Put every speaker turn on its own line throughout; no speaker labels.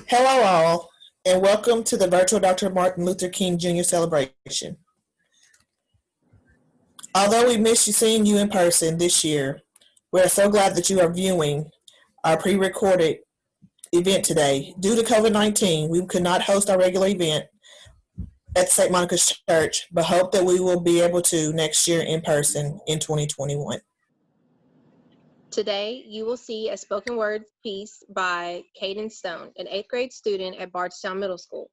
Hello, all, and welcome to the virtual Dr. Martin Luther King Jr. celebration. Although we missed you seeing you in person this year, we are so glad that you are viewing our pre recorded event today. Due to COVID 19, we could not host our regular event at St. Monica's Church, but hope that we will be able to next year in person in 2021.
Today, you will see a spoken word piece by Caden Stone, an 8th grade student at Bardstown Middle School.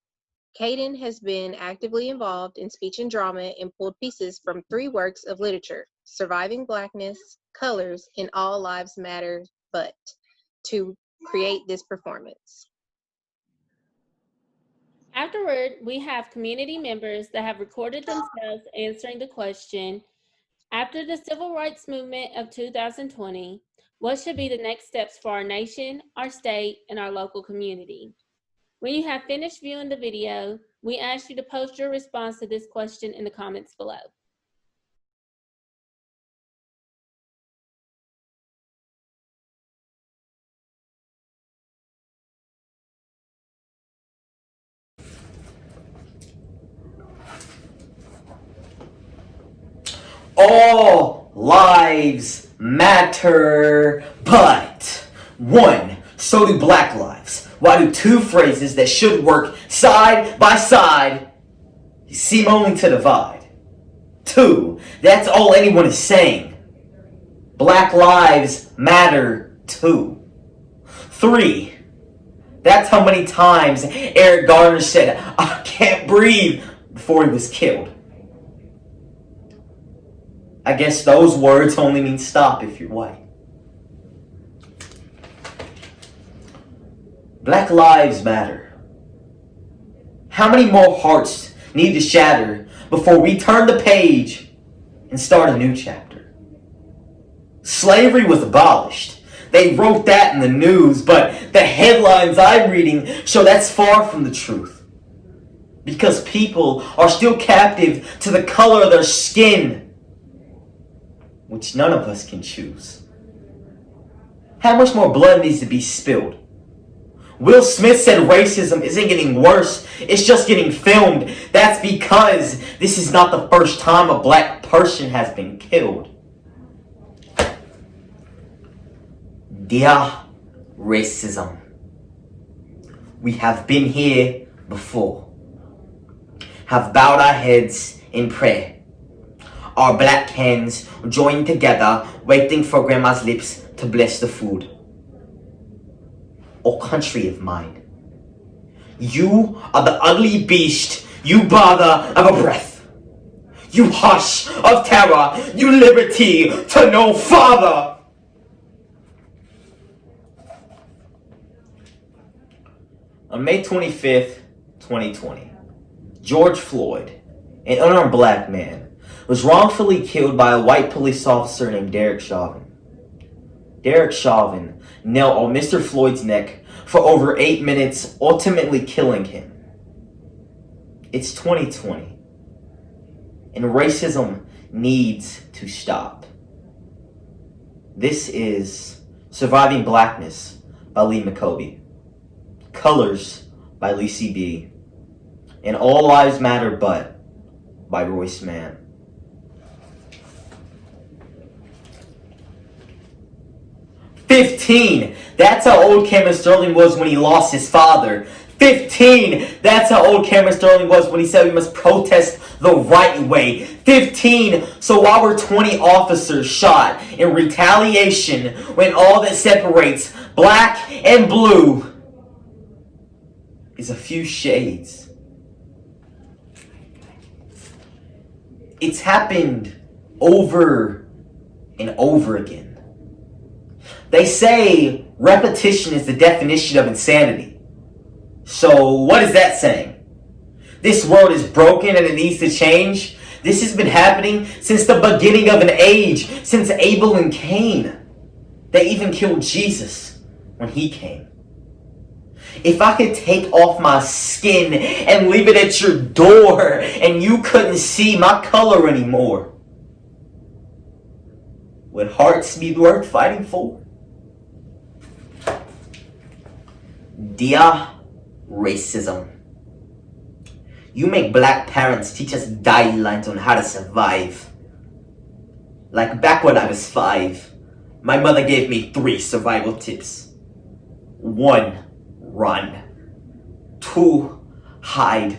Caden has been actively involved in speech and drama and pulled pieces from 3 works of literature, Surviving Blackness, Colors, and All Lives Matter, But, to create this performance.
Afterward, we have community members that have recorded themselves answering the question, after the Civil Rights Movement of 2020, what should be the next steps for our nation, our state, and our local community? When you have finished viewing the video, we ask you to post your response to this question in the comments below.
All lives matter, but one, so do black lives. Why do two phrases that should work side by side seem only to divide? Two, that's all anyone is saying. Black lives matter too. Three, that's how many times Eric Garner said, "I can't breathe," before he was killed. I guess those words only mean stop if you're white. Black lives matter. How many more hearts need to shatter before we turn the page and start a new chapter? Slavery was abolished. They wrote that in the news, but the headlines I'm reading show that's far from the truth. Because people are still captive to the color of their skin, which none of us can choose. How much more blood needs to be spilled? Will Smith said racism isn't getting worse, it's just getting filmed. That's because this is not the first time a black person has been killed. Dear racism, we have been here before, have bowed our heads in prayer. Our black hands joined together, waiting for grandma's lips to bless the food. O country of mine, you are the ugly beast, you bother of a breath. You hush of terror, you liberty to no father. On May 25th, 2020, George Floyd, an unarmed black man, was wrongfully killed by a white police officer named Derek Chauvin. Derek Chauvin knelt on Mr. Floyd's neck for over 8 minutes, ultimately killing him. It's 2020, and racism needs to stop. This is Surviving Blackness by Lee McCovey, Colors by Lacey B, and All Lives Matter But by Royce Mann. 15, that's how old Cameron Sterling was when he lost his father. 15, that's how old Cameron Sterling was when he said we must protest the right way. 15, so why were 20 officers shot in retaliation when all that separates black and blue is a few shades? It's happened over and over again. They say repetition is the definition of insanity. So what is that saying? This world is broken and it needs to change? This has been happening since the beginning of an age, since Abel and Cain. They even killed Jesus when he came. If I could take off my skin and leave it at your door and you couldn't see my color anymore, would hearts be worth fighting for? Dear racism. You make black parents teach us guidelines on how to survive. Like back when I was 5, my mother gave me 3 survival tips. 1, run. 2, hide.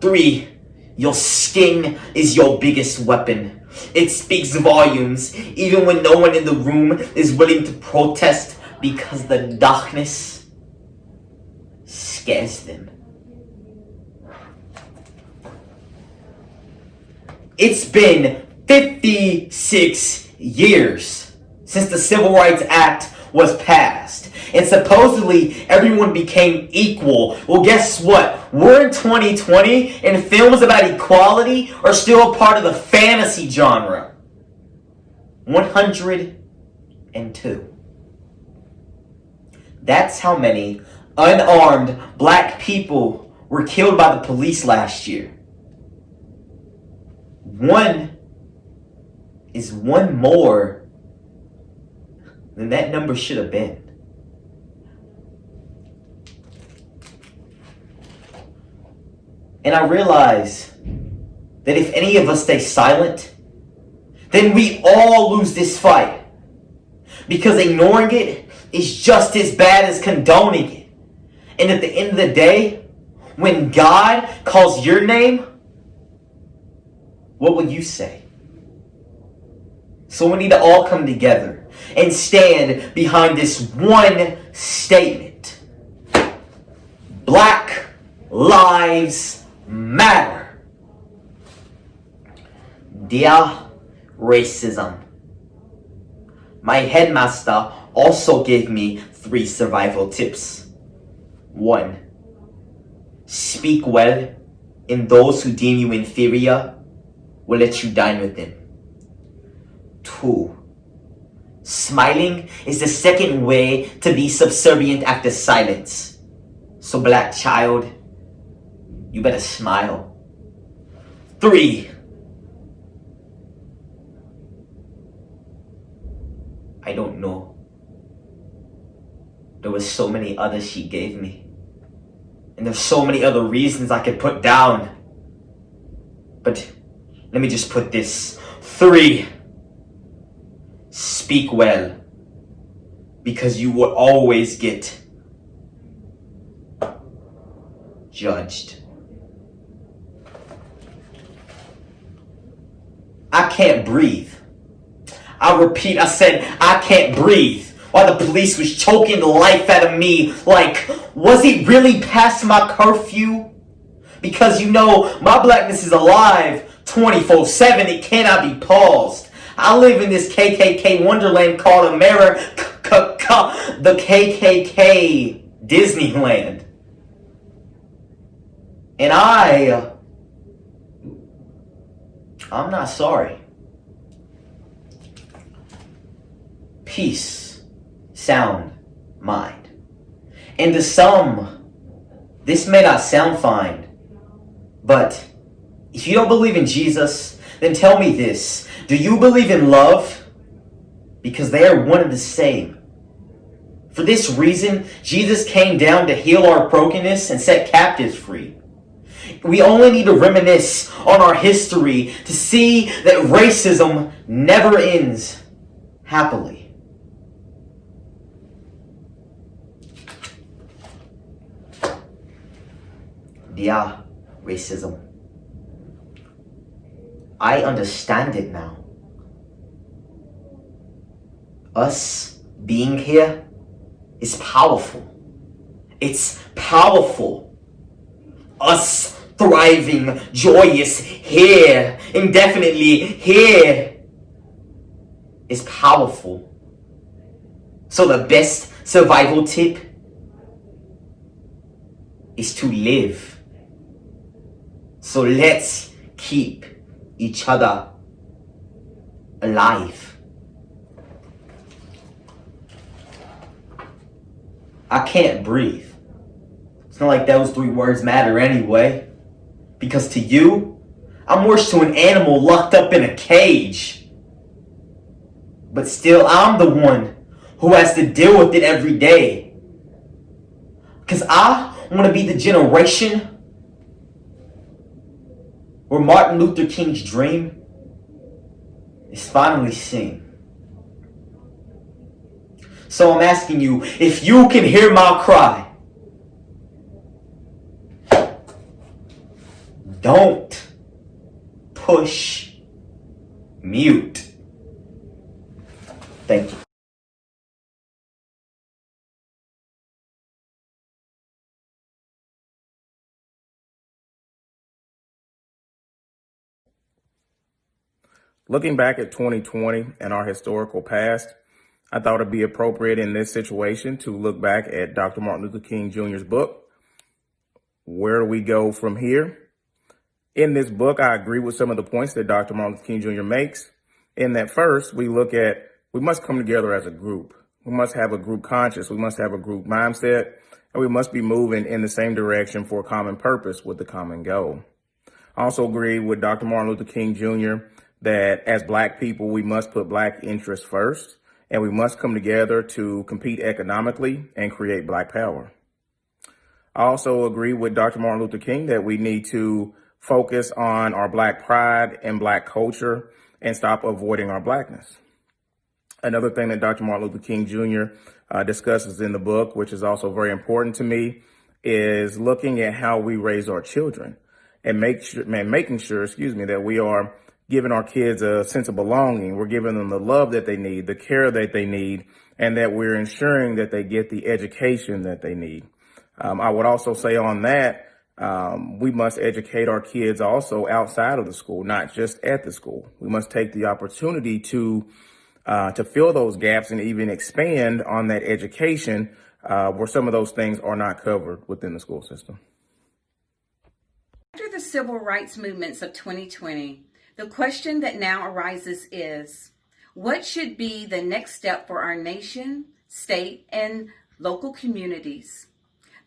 3, your skin is your biggest weapon. It speaks volumes, even when no one in the room is willing to protest because the darkness scares them. It's been 56 years since the Civil Rights Act was passed, and supposedly everyone became equal. Well, guess what? We're in 2020, and films about equality are still a part of the fantasy genre. 102. That's how many unarmed black people were killed by the police last year. 1 is 1 more than that number should have been. And I realize that if any of us stay silent, then we all lose this fight. Because ignoring it is just as bad as condoning it. And at the end of the day, when God calls your name, what will you say? So we need to all come together and stand behind this one statement. Black Lives Matter. Dear racism. My headmaster also gave me 3 survival tips. 1. Speak well, and those who deem you inferior will let you dine with them. 2. Smiling is the second way to be subservient after silence. So black child, you better smile. 3. I don't know. There were so many others she gave me. And there's so many other reasons I could put down. But let me just put this. 3. Speak well. Because you will always get judged. I can't breathe. I repeat, I said, I can't breathe. While the police was choking the life out of me. Like, was it really past my curfew? Because you know, my blackness is alive 24/7. It cannot be paused. I live in this KKK wonderland called America, the KKK Disneyland. And I'm not sorry. Peace, sound, mind. And to some, this may not sound fine, but if you don't believe in Jesus, then tell me this. Do you believe in love? Because they are one and the same. For this reason, Jesus came down to heal our brokenness and set captives free. We only need to reminisce on our history to see that racism never ends happily. Yeah, racism. I understand it now. Us being here is powerful. It's powerful. Us thriving, joyous here, indefinitely here, is powerful. So the best survival tip is to live. So let's keep each other alive. I can't breathe. It's not like those 3 words matter anyway. Because to you, I'm worse to an animal locked up in a cage. But still, I'm the one who has to deal with it every day. Because I want to be the generation where Martin Luther King's dream is finally seen. So I'm asking you, if you can hear my cry, don't push mute. Thank you.
Looking back at 2020 and our historical past, I thought it'd be appropriate in this situation to look back at Dr. Martin Luther King Jr.'s book, Where Do We Go From Here? In this book, I agree with some of the points that Dr. Martin Luther King Jr. makes. In that first, we look at, we must come together as a group. We must have a group conscience. We must have a group mindset, and we must be moving in the same direction for a common purpose with the common goal. I also agree with Dr. Martin Luther King Jr. that as Black people, we must put Black interests first, and we must come together to compete economically and create Black power. I also agree with Dr. Martin Luther King that we need to focus on our Black pride and Black culture and stop avoiding our Blackness. Another thing that Dr. Martin Luther King Jr. Discusses in the book, which is also very important to me, is looking at how we raise our children and making sure, that we are giving our kids a sense of belonging. We're giving them the love that they need, the care that they need, and that we're ensuring that they get the education that they need. I would also say on that, we must educate our kids also outside of the school, not just at the school. We must take the opportunity to fill those gaps and even expand on that education where some of those things are not covered within the school system.
After the civil rights movements of 2020, the question that now arises is, what should be the next step for our nation, state, and local communities?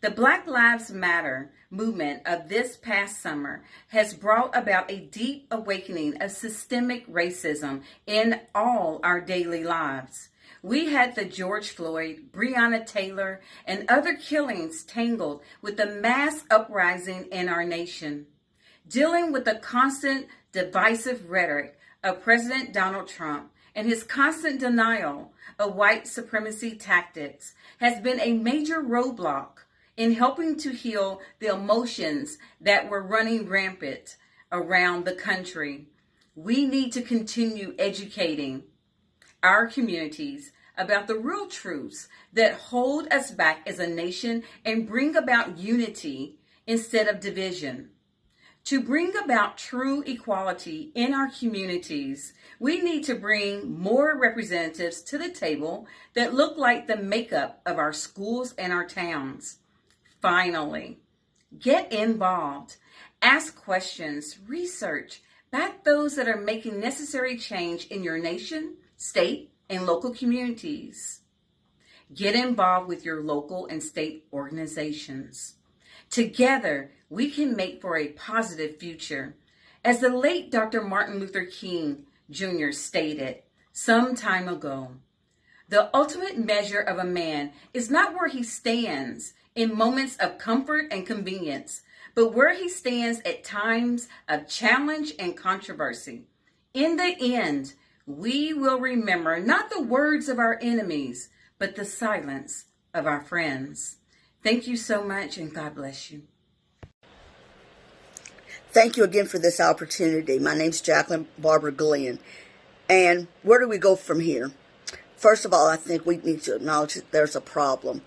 The Black Lives Matter movement of this past summer has brought about a deep awakening of systemic racism in all our daily lives. We had the George Floyd, Breonna Taylor, and other killings tangled with the mass uprising in our nation. Dealing with the constant divisive rhetoric of President Donald Trump and his constant denial of white supremacy tactics has been a major roadblock in helping to heal the emotions that were running rampant around the country. We need to continue educating our communities about the real truths that hold us back as a nation and bring about unity instead of division. To bring about true equality in our communities, we need to bring more representatives to the table that look like the makeup of our schools and our towns. Finally, get involved, ask questions, research, back those that are making necessary change in your nation, state, and local communities. Get involved with your local and state organizations. Together, we can make for a positive future. As the late Dr. Martin Luther King Jr. stated some time ago, the ultimate measure of a man is not where he stands in moments of comfort and convenience, but where he stands at times of challenge and controversy. In the end, we will remember not the words of our enemies, but the silence of our friends. Thank you so much, and God bless you.
Thank you again for this opportunity. My name's Jacqueline Barbara Glenn. And where do we go from here? First of all, I think we need to acknowledge that there's a problem.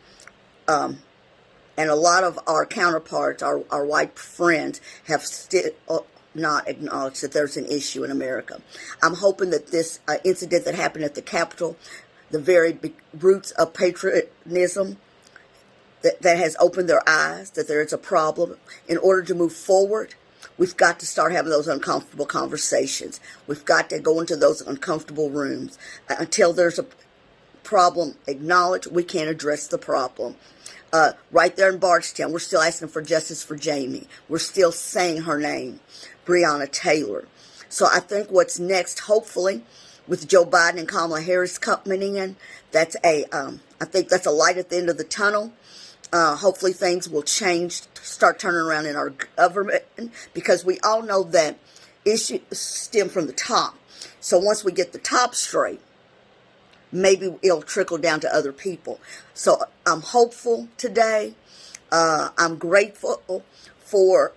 And a lot of our counterparts, our white friends, have still not acknowledged that there's an issue in America. I'm hoping that this incident that happened at the Capitol, the very roots of patriotism, that has opened their eyes, that there is a problem. In order to move forward, we've got to start having those uncomfortable conversations. We've got to go into those uncomfortable rooms. Until there's a problem acknowledged, we can't address the problem. Right there in Bardstown, we're still asking for justice for Jamie. We're still saying her name, Breonna Taylor. So I think what's next, hopefully, with Joe Biden and Kamala Harris coming in, I think that's a light at the end of the tunnel. Hopefully things will change, start turning around in our government, because we all know that issues stem from the top. So once we get the top straight, maybe it'll trickle down to other people. So I'm hopeful today. I'm grateful for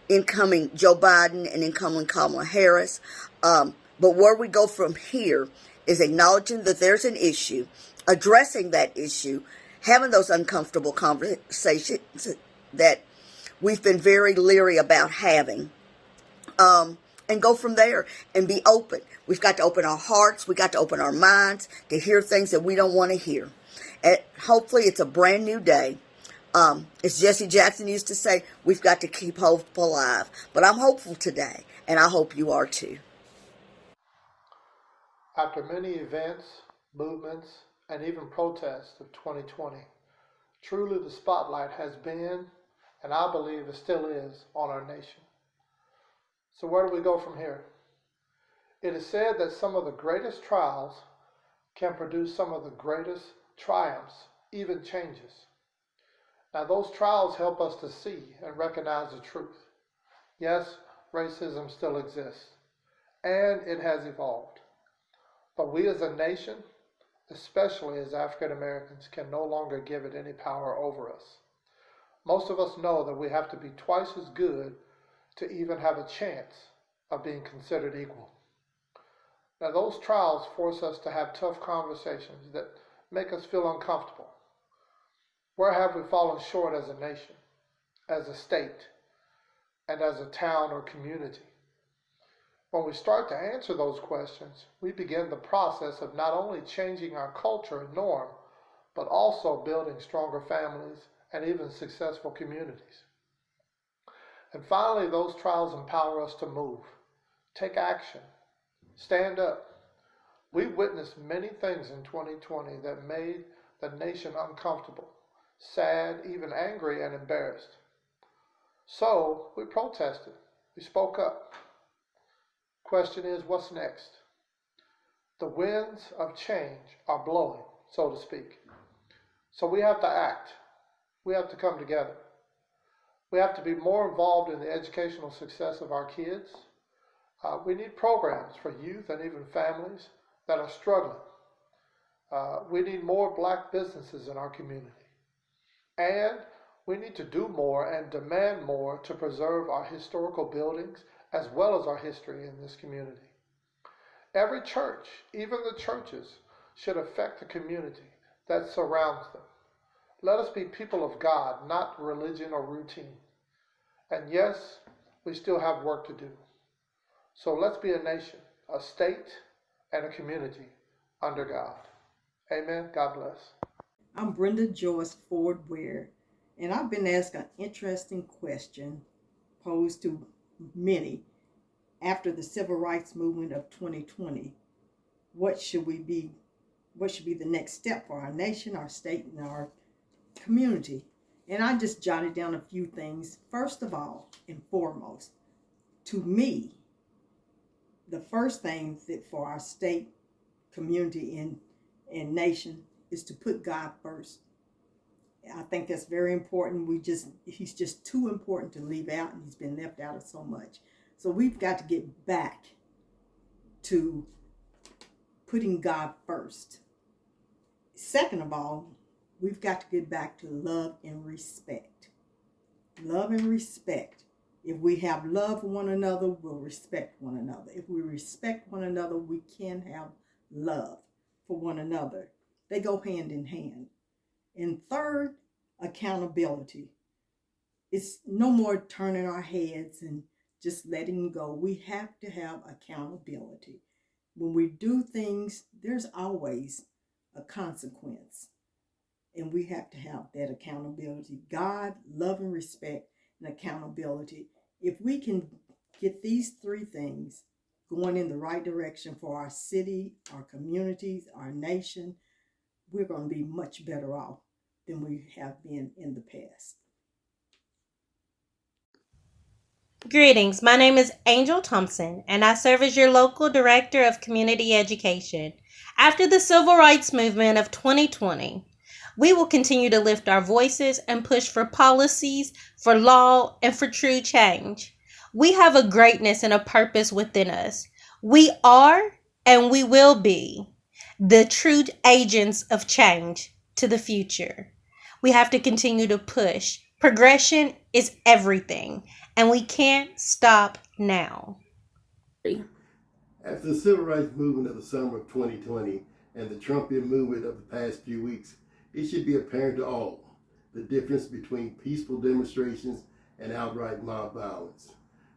incoming Joe Biden and incoming Kamala Harris. But where we go from here is acknowledging that there's an issue, addressing that issue, having those uncomfortable conversations that we've been very leery about having, and go from there and be open. We've got to open our hearts. We got to open our minds to hear things that we don't want to hear. And hopefully it's a brand new day. As Jesse Jackson used to say, we've got to keep hope alive. But I'm hopeful today, and I hope you are too.
After many events, movements, and even protests of 2020, truly the spotlight has been, and I believe it still is, on our nation. So where do we go from here? It is said that some of the greatest trials can produce some of the greatest triumphs, even changes. Now those trials help us to see and recognize the truth. Yes, racism still exists, and it has evolved. But we as a nation, especially as African Americans, can no longer give it any power over us. Most of us know that we have to be twice as good to even have a chance of being considered equal. Now those trials force us to have tough conversations that make us feel uncomfortable. Where have we fallen short as a nation, as a state, and as a town or community? When we start to answer those questions, we begin the process of not only changing our culture and norm, but also building stronger families and even successful communities. And finally, those trials empower us to move, take action, stand up. We witnessed many things in 2020 that made the nation uncomfortable, sad, even angry and embarrassed. So we protested, we spoke up. Question is, what's next? The winds of change are blowing, so to speak. So we have to act. We have to come together. We have to be more involved in the educational success of our kids. We need programs for youth and even families that are struggling. We need more black businesses in our community. And we need to do more and demand more to preserve our historical buildings as well as our history in this community. Every church, even the churches, should affect the community that surrounds them. Let us be people of God, not religion or routine. And yes, we still have work to do. So let's be a nation, a state, and a community under God. Amen. God bless.
I'm Brenda Joyce Ford Ware, and I've been asked an interesting question posed to many after the civil rights movement of 2020. What should be the next step for our nation, our state, and our community? And I just jotted down a few things. First of all and foremost, to me, the first thing that for our state, community, and nation is to put God first. I think that's very important. He's just too important to leave out, and he's been left out of so much. So we've got to get back to putting God first. Second of all, we've got to get back to love and respect. Love and respect. If we have love for one another, we'll respect one another. If we respect one another, we can have love for one another. They go hand in hand. And third, accountability. It's no more turning our heads and just letting go. We have to have accountability. When we do things, there's always a consequence. And we have to have that accountability. God, love and respect, and accountability. If we can get these three things going in the right direction for our city, our communities, our nation, we're going to be much better off than we have been in the past.
Greetings, my name is Angel Thompson, and I serve as your local Director of Community Education. After the Civil Rights Movement of 2020, We will continue to lift our voices and push for policies, for law, and for true change. We have a greatness and a purpose within us. We are and we will be the true agents of change to the future. We have to continue to push. Progression is everything, and we can't stop now.
After the civil rights movement of the summer of 2020 and the Trumpian movement of the past few weeks, it should be apparent to all the difference between peaceful demonstrations and outright mob violence.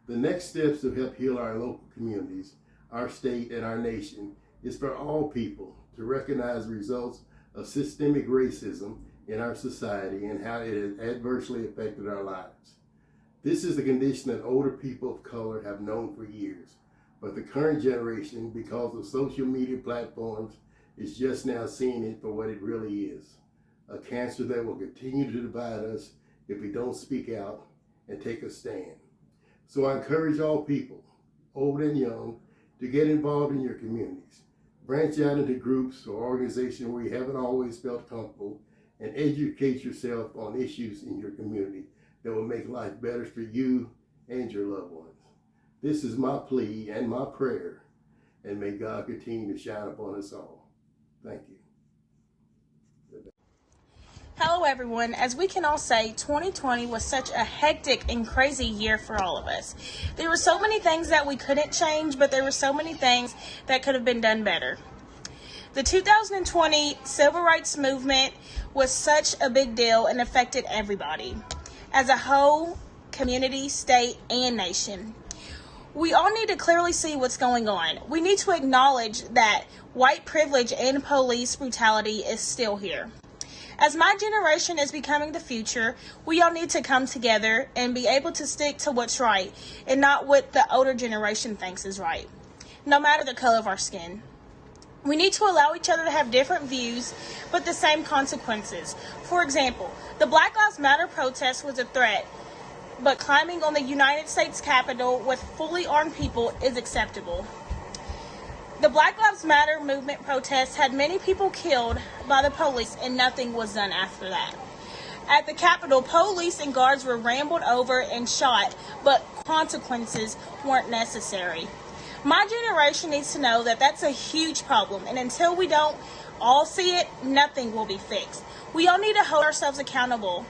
The next steps to help heal our local communities, our state, and our nation is for all people to recognize the results of systemic racism in our society and how it has adversely affected our lives. This is a condition that older people of color have known for years, but the current generation, because of social media platforms, is just now seeing it for what it really is, a cancer that will continue to divide us if we don't speak out and take a stand. So I encourage all people, old and young, to get involved in your communities. Branch out into groups or organizations where you haven't always felt comfortable and educate yourself on issues in your community that will make life better for you and your loved ones. This is my plea and my prayer, and may God continue to shine upon us all. Thank you.
Hello everyone. As we can all say, 2020 was such a hectic and crazy year for all of us. There were so many things that we couldn't change, but there were so many things that could have been done better. The 2020 Civil Rights Movement was such a big deal and affected everybody, as a whole, community, state, and nation. We all need to clearly see what's going on. We need to acknowledge that white privilege and police brutality is still here. As my generation is becoming the future, we all need to come together and be able to stick to what's right and not what the older generation thinks is right, no matter the color of our skin. We need to allow each other to have different views, but the same consequences. For example, the Black Lives Matter protest was a threat, but climbing on the United States Capitol with fully armed people is acceptable. The Black Lives Matter movement protests had many people killed by the police, and nothing was done after that. At the Capitol, police and guards were rambled over and shot, but consequences weren't necessary. My generation needs to know that that's a huge problem, and until we don't all see it, nothing will be fixed. We all need to hold ourselves accountable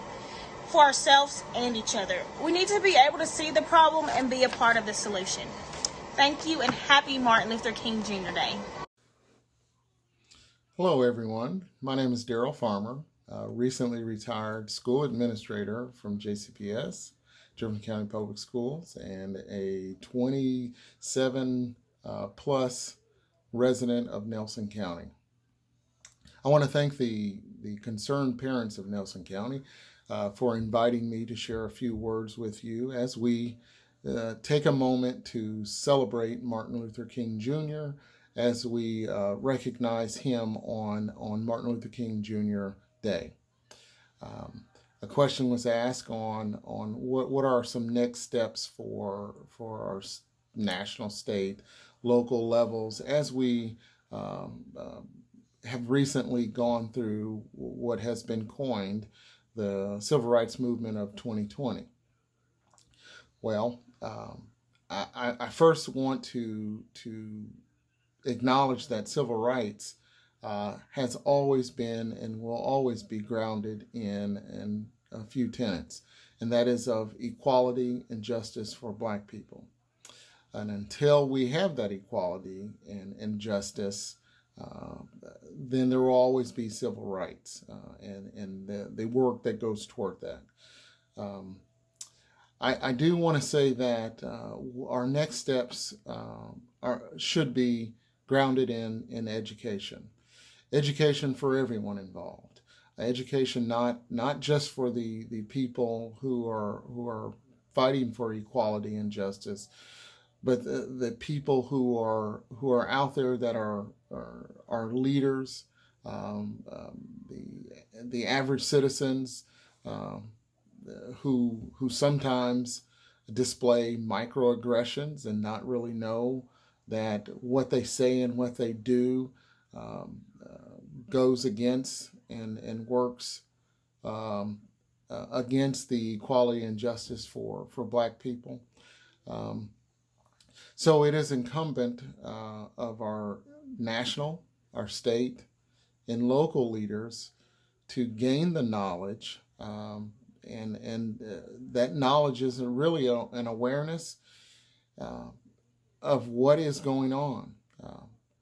for ourselves and each other. We need to be able to see the problem and be a part of the solution. Thank you, and happy Martin Luther King Jr. Day.
Hello, everyone. My name is Daryl Farmer, recently retired school administrator from JCPS, Jefferson County Public Schools, and a 27 plus resident of Nelson County. I want to thank the concerned parents of Nelson County for inviting me to share a few words with you as we take a moment to celebrate Martin Luther King Jr. as we recognize him on Martin Luther King Jr. Day. A question was asked on what are some next steps for our national, state, local levels as we have recently gone through what has been coined the Civil Rights Movement of 2020. Well, I first want to acknowledge that civil rights has always been and will always be grounded in a few tenets, and that is of equality and justice for Black people. And until we have that equality and justice, then there will always be civil rights and the work that goes toward that. I do want to say that our next steps should be grounded in education. Education for everyone involved. Education not just for the people who are fighting for equality and justice, but the people who are out there that are leaders, the average citizens who sometimes display microaggressions and not really know that what they say and what they do goes against and works against the equality and justice for Black people. So it is incumbent of our national, our state, and local leaders to gain the knowledge, and that knowledge is really an awareness of what is going on.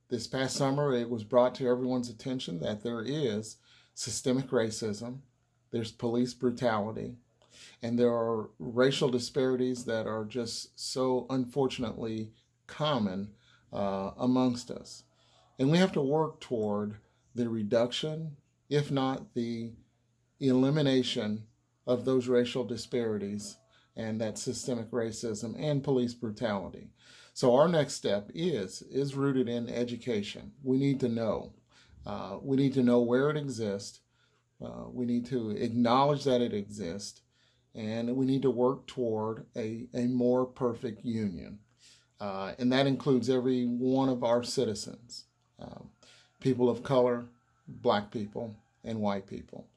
This past summer, it was brought to everyone's attention that there is systemic racism, there's police brutality, and there are racial disparities that are just so unfortunately common amongst us. And we have to work toward the reduction, if not the elimination, of those racial disparities and that systemic racism and police brutality. So our next step is rooted in education. We need to know. We need to know where it exists. We need to acknowledge that it exists. And we need to work toward a more perfect union. And that includes every one of our citizens, people of color, Black people, and white people.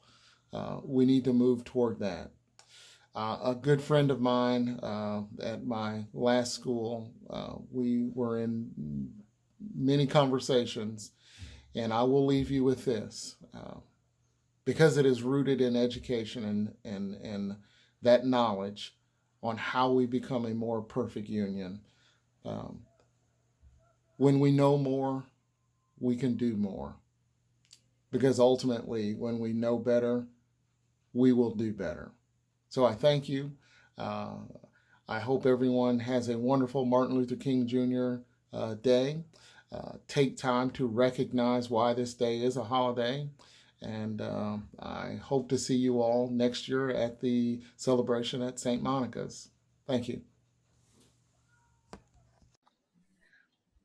We need to move toward that. A good friend of mine at my last school, we were in many conversations, and I will leave you with this. Because it is rooted in education and that knowledge on how we become a more perfect union. When we know more, we can do more. Because ultimately, when we know better, we will do better. So I thank you. I hope everyone has a wonderful Martin Luther King Jr. Day. Take time to recognize why this day is a holiday. And I hope to see you all next year at the celebration at St. Monica's. Thank you.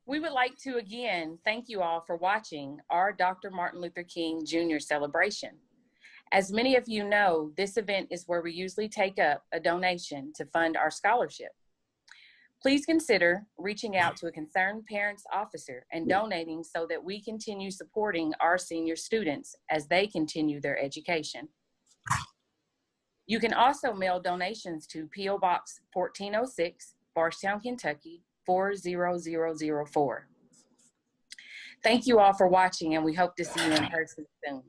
We would like to again thank you all for watching our Dr. Martin Luther King Jr. celebration. As many of you know, this event is where we usually take up a donation to fund our scholarship. Please consider reaching out to a concerned parents officer and donating so that we continue supporting our senior students as they continue their education. You can also mail donations to P.O. Box 1406, Bardstown, Kentucky, 40004. Thank you all for watching, and we hope to see you in person soon.